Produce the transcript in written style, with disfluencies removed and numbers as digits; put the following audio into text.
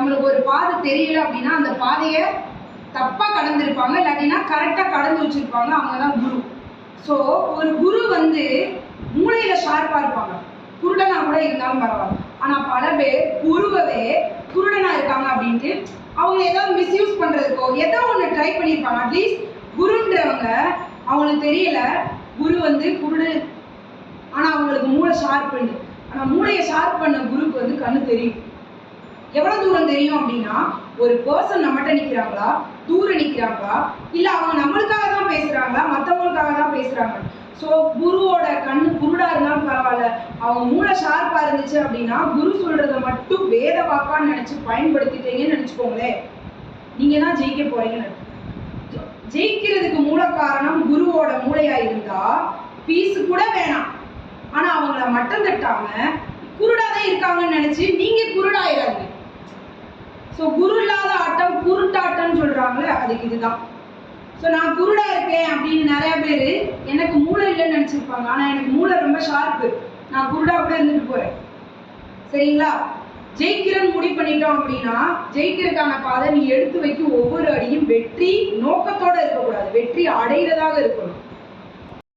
நம்மளுக்கு ஒரு பாதை தெரியல அப்படின்னா அந்த பாதையை தப்பா கடந்திருப்பாங்க, இல்லாட்டினா கரெக்டா கடந்து வச்சிருப்பாங்க, அவங்கதான் குரு. ஸோ ஒரு குரு வந்து மூளையில ஷார்ப்பா இருப்பாங்க, குருடனா கூட இருந்தாலும் பரவாயில்ல. ஆனா பல பேர் குருவவே குருடனா இருக்காங்க அப்படின்ட்டு அவங்க ஏதாவது மிஸ்யூஸ் பண்றதுக்கோ ஏதோ ஒன்று ட்ரை பண்ணியிருப்பாங்க. அட்லீஸ்ட் குருன்றவங்க அவங்களுக்கு தெரியல குரு வந்து குருடு, ஆனா அவங்களுக்கு மூளை ஷார்ப் பண்ணு. ஆனா மூளையை ஷார்ப் பண்ண குருக்கு வந்து கண்ணு தெரியும். எவ்வளவு தூரம் தெரியும் அப்படின்னா, ஒரு பர்சன் நம்மகிட்ட நிக்கிறாங்களா, தூரம் நிக்கிறாங்களா, இல்ல அவங்க நம்மளுக்காக தான் பேசுறாங்களா, மற்றவங்களுக்காக தான் பேசுறாங்க. ஸோ குருவோட கண்ணு குருடா இருந்தாலும் பரவாயில்ல, அவங்க மூளை ஷார்ப்பா இருந்துச்சு அப்படின்னா குரு சொல்றதை மட்டும் வேத வாக்கான்னு நினைச்சு பயன்படுத்திட்டீங்கன்னு நினைச்சுக்கோங்களேன், நீங்க தான் ஜெயிக்க போறீங்கன்னு. ஜெயிக்கிறதுக்கு மூல காரணம் குருவோட மூளையா இருந்தா பீஸ் கூட வேணாம். ஆனா அவங்கள மட்டம் தட்டாம குருடாதான் இருக்காங்கன்னு நினைச்சு நீங்க குருடாயிராதீங்க. ஸோ குரு இல்லாத ஆட்டம் குருட்டாட்டம்னு சொல்றாங்களே, அதுக்கு இதுதான். ஸோ நான் குருடா இருக்கேன் அப்படின்னு நிறைய பேர் எனக்கு மூளை இல்லைன்னு நினைச்சிருப்பாங்க. ஆனா எனக்கு மூளை ரொம்ப ஷார்ப்பு, நான் குருடா கூட இருந்துட்டு போறேன். சரிங்களா? ஜெயிக்கிறன்னு முடிவு பண்ணிட்டோம் அப்படின்னா ஜெயிக்கிறதுக்கான பாதை நீ எடுத்து வைக்கும் ஒவ்வொரு அடியும் வெற்றி நோக்கத்தோட இருக்கக்கூடாது, வெற்றி அடைகிறதாக இருக்கணும்.